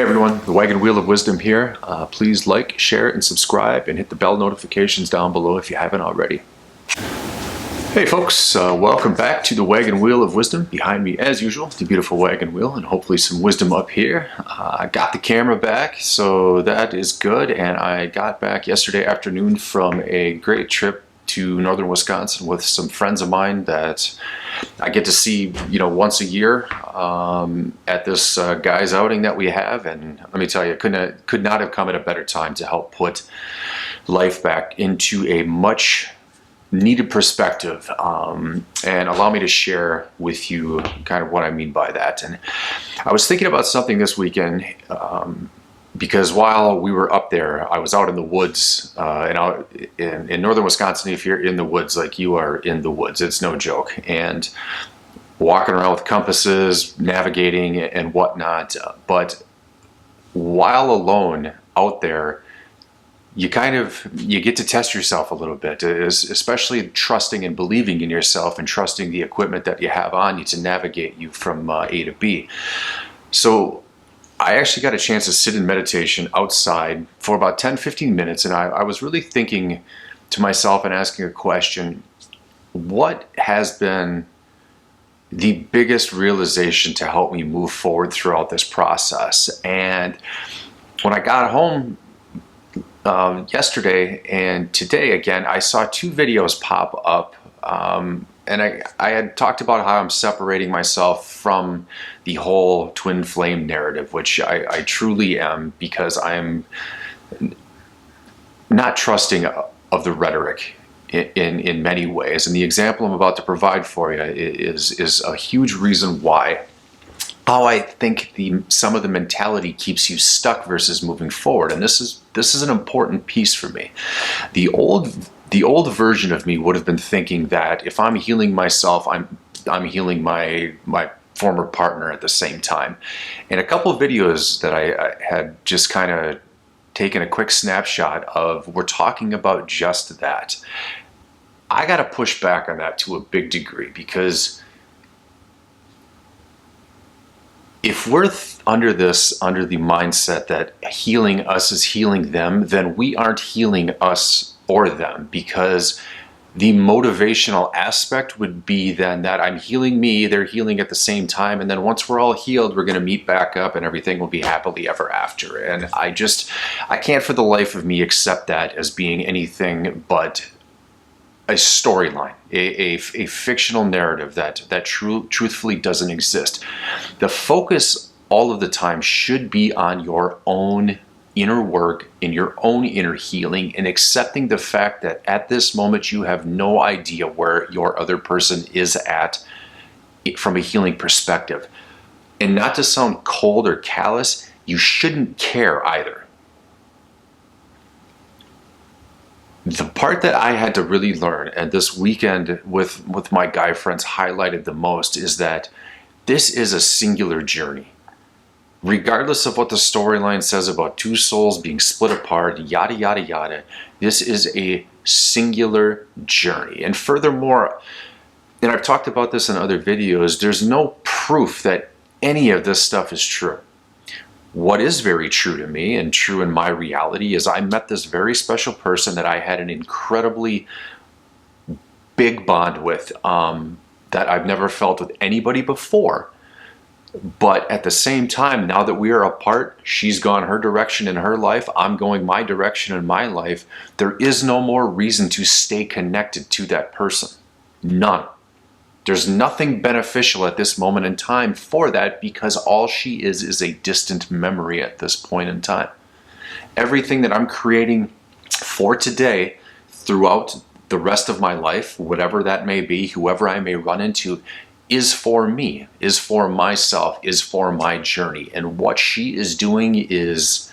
Hey everyone, the Wagon Wheel of Wisdom here. Please like, share, and subscribe, and hit the bell notifications down below if you haven't already. Hey folks, welcome back to the Wagon Wheel of Wisdom. Behind me, as usual, the beautiful wagon wheel, and hopefully some wisdom up here. I got the camera back, so that is good, and I got back yesterday afternoon from a great trip to northern Wisconsin with some friends of mine that I get to see, once a year at this guys outing that we have. And let me tell you, could not have come at a better time to help put life back into a much needed perspective, and allow me to share with you kind of what I mean by that. And I was thinking about something this weekend, because while we were up there, I was out in the woods, and out in northern Wisconsin. If you're in the woods, like you are in the woods, it's no joke. And walking around with compasses, navigating and whatnot. But while alone out there, you get to test yourself a little bit, especially trusting and believing in yourself and trusting the equipment that you have on you to navigate you from A to B. So I actually got a chance to sit in meditation outside for about 10-15 minutes, and I was really thinking to myself and asking a question: what has been the biggest realization to help me move forward throughout this process? And when I got home yesterday and today again, I saw two videos pop up, and I had talked about how I'm separating myself from the whole twin flame narrative, which I truly am, because I'm not trusting of the rhetoric in many ways. And the example I'm about to provide for you is a huge reason why. How I think some of the mentality keeps you stuck versus moving forward. And this is an important piece for me. The old version of me would have been thinking that if I'm healing myself, I'm healing my former partner at the same time. And a couple of videos that I had just kind of taken a quick snapshot of were talking about just that. I got to push back on that to a big degree, because if we're under the mindset that healing us is healing them, then we aren't healing us or them, because the motivational aspect would be then that I'm healing me, they're healing at the same time, and then once we're all healed, we're going to meet back up and everything will be happily ever after. And I can't for the life of me accept that as being anything but a storyline, a fictional narrative that truthfully doesn't exist. The focus all of the time should be on your own inner work, in your own inner healing, and accepting the fact that at this moment you have no idea where your other person is at from a healing perspective. And not to sound cold or callous, you shouldn't care either. The part that I had to really learn, and this weekend with my guy friends highlighted the most, is that this is a singular journey. Regardless of what the storyline says about two souls being split apart, yada, yada, yada, this is a singular journey. And furthermore, and I've talked about this in other videos, there's no proof that any of this stuff is true. What is very true to me and true in my reality is I met this very special person that I had an incredibly big bond with, that I've never felt with anybody before. But at the same time, now that we are apart, she's gone her direction in her life, I'm going my direction in my life, there is no more reason to stay connected to that person. None. There's nothing beneficial at this moment in time for that, because all she is a distant memory at this point in time. Everything that I'm creating for today, throughout the rest of my life, whatever that may be, whoever I may run into, is for me, is for myself, is for my journey. And what she is doing is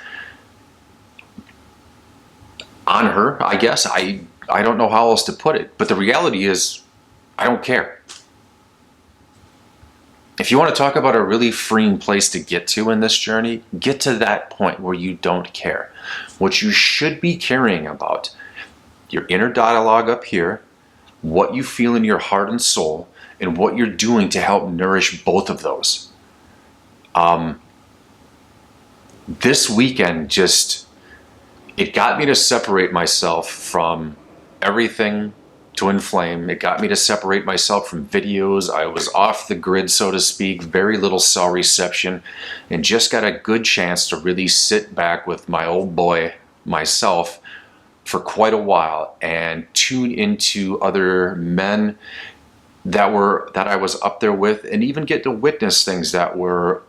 on her, I guess. I don't know how else to put it. But the reality is, I don't care. If you want to talk about a really freeing place to get to in this journey, get to that point where you don't care. What you should be caring about, your inner dialogue up here, what you feel in your heart and soul, and what you're doing to help nourish both of those. this weekend it got me to separate myself from everything to inflame. It got me to separate myself from videos. I was off the grid, so to speak, very little cell reception, and just got a good chance to really sit back with my old boy, myself, for quite a while and tune into other men that I was up there with, and even get to witness things that were,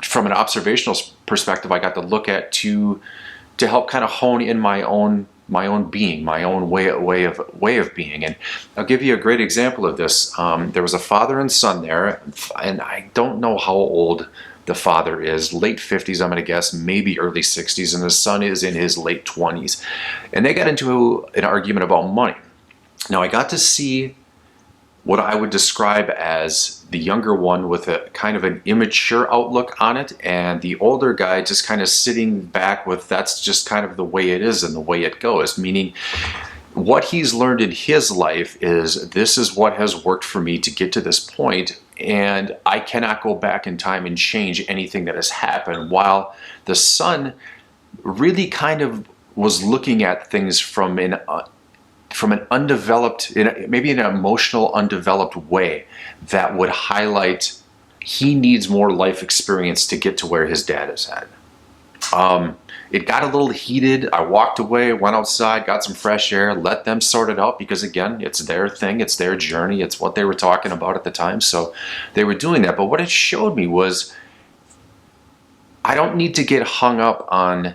from an observational perspective, I got to look at to help kind of hone in my own being, my own way of being. And I'll give you a great example of this. There was a father and son there, and I don't know how old the father is, late 50s, I'm going to guess, maybe early 60s, and the son is in his late 20s. And they got into an argument about money. Now, I got to see what I would describe as the younger one with a kind of an immature outlook on it, and the older guy just kind of sitting back with, that's just kind of the way it is and the way it goes, meaning what he's learned in his life is, this is what has worked for me to get to this point, and I cannot go back in time and change anything that has happened. While the son really kind of was looking at things from an undeveloped, maybe an emotional, undeveloped way that would highlight he needs more life experience to get to where his dad is at. It got a little heated. I walked away, went outside, got some fresh air, let them sort it out, because again, it's their thing, it's their journey, it's what they were talking about at the time, so they were doing that. But what it showed me was, I don't need to get hung up on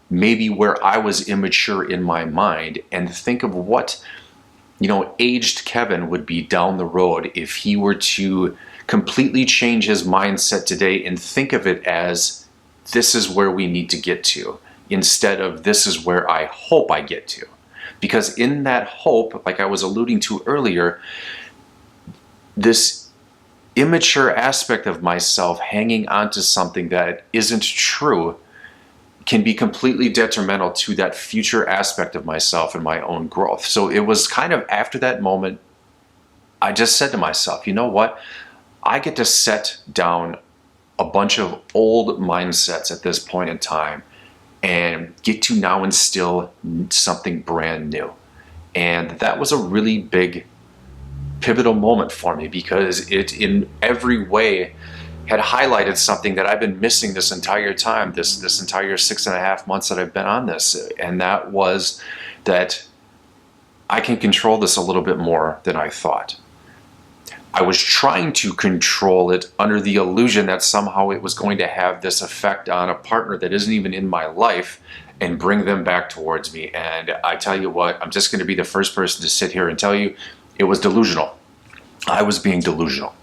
maybe where I was immature in my mind, and think of what, aged Kevin would be down the road if he were to completely change his mindset today and think of it as, this is where we need to get to, instead of this is where I hope I get to. Because in that hope, like I was alluding to earlier, this immature aspect of myself hanging on to something that isn't true can be completely detrimental to that future aspect of myself and my own growth. So it was kind of after that moment, I just said to myself, you know what? I get to set down a bunch of old mindsets at this point in time and get to now instill something brand new. And that was a really big pivotal moment for me, because it in every way had highlighted something that I've been missing this entire time, this entire 6.5 months that I've been on this. And that was that I can control this a little bit more than I thought. I was trying to control it under the illusion that somehow it was going to have this effect on a partner that isn't even in my life and bring them back towards me. And I tell you what, I'm just going to be the first person to sit here and tell you it was delusional. I was being delusional.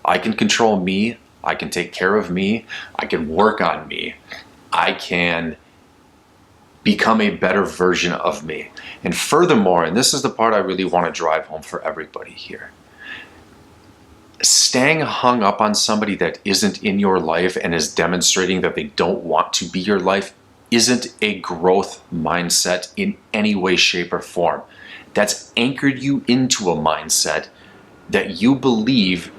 I can control me, I can take care of me, I can work on me, I can become a better version of me. And furthermore, and this is the part I really want to drive home for everybody here, staying hung up on somebody that isn't in your life and is demonstrating that they don't want to be your life isn't a growth mindset in any way, shape, or form. That's anchored you into a mindset that you believe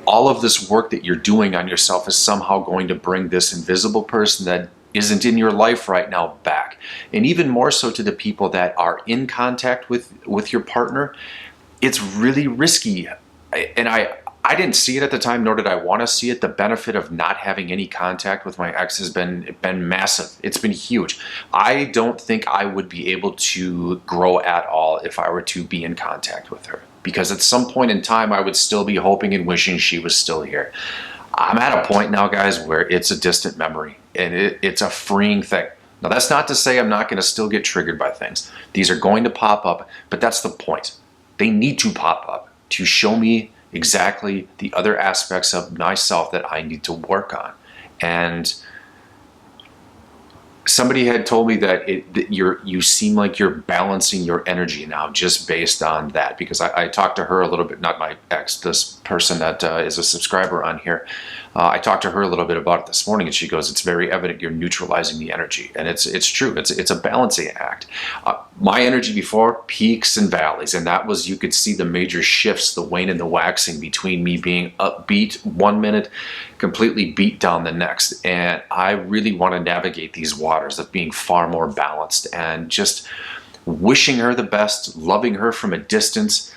all of this work that you're doing on yourself is somehow going to bring this invisible person that isn't in your life right now back. And even more so to the people that are in contact with your partner, it's really risky. And I didn't see it at the time, nor did I want to see it. The benefit of not having any contact with my ex has been massive. It's been huge. I don't think I would be able to grow at all if I were to be in contact with her, because at some point in time I would still be hoping and wishing she was still here. I'm at a point now, guys, where it's a distant memory, and it's a freeing thing. Now, that's not to say I'm not going to still get triggered by things. These are going to pop up, but that's the point. They need to pop up to show me exactly the other aspects of myself that I need to work on. And somebody had told me that you seem like you're balancing your energy now just based on that, because I talked to her a little bit, not my ex, this person that is a subscriber on here. I talked to her a little bit about it this morning, and she goes, it's very evident you're neutralizing the energy. And it's true. It's a balancing act. my energy before, peaks and valleys, and that was, you could see the major shifts, the wane and the waxing between me being upbeat one minute, completely beat down the next. And I really want to navigate these waters of being far more balanced and just wishing her the best, loving her from a distance,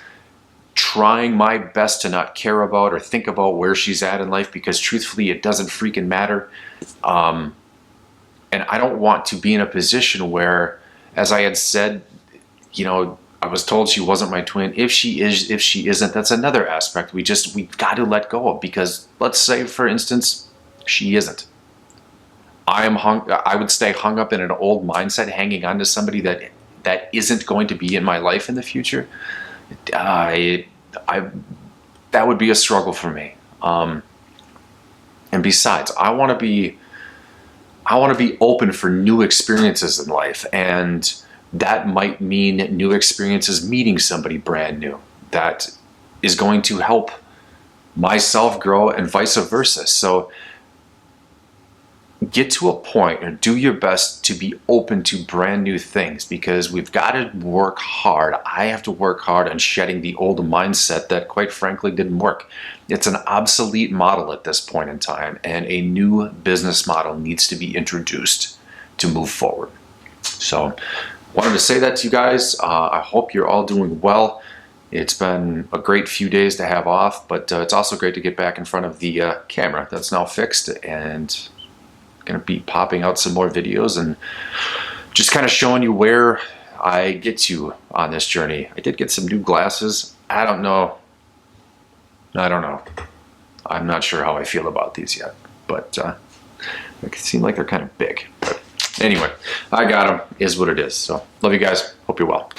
trying my best to not care about or think about where she's at in life, because truthfully, it doesn't freaking matter. And I don't want to be in a position where, as I had said, you know, I was told she wasn't my twin. If she is, if she isn't, that's another aspect we've got to let go of, because let's say, for instance, she isn't. I would stay hung up in an old mindset, hanging on to somebody that isn't going to be in my life in the future. That would be a struggle for me. And besides, I want to be open for new experiences in life, and that might mean new experiences, meeting somebody brand new that is going to help myself grow, and vice versa. So get to a point and do your best to be open to brand new things, because we've got to work hard. I have to work hard on shedding the old mindset that, quite frankly, didn't work. It's an obsolete model at this point in time, and a new business model needs to be introduced to move forward. So wanted to say that to you guys. I hope you're all doing well. It's been a great few days to have off, but it's also great to get back in front of the camera that's now fixed, and going to be popping out some more videos and just kind of showing you where I get to on this journey. I did get some new glasses. I don't know. I'm not sure how I feel about these yet, but they seem like they're kind of big. But anyway, I got them. Is what it is. So love you guys. Hope you're well.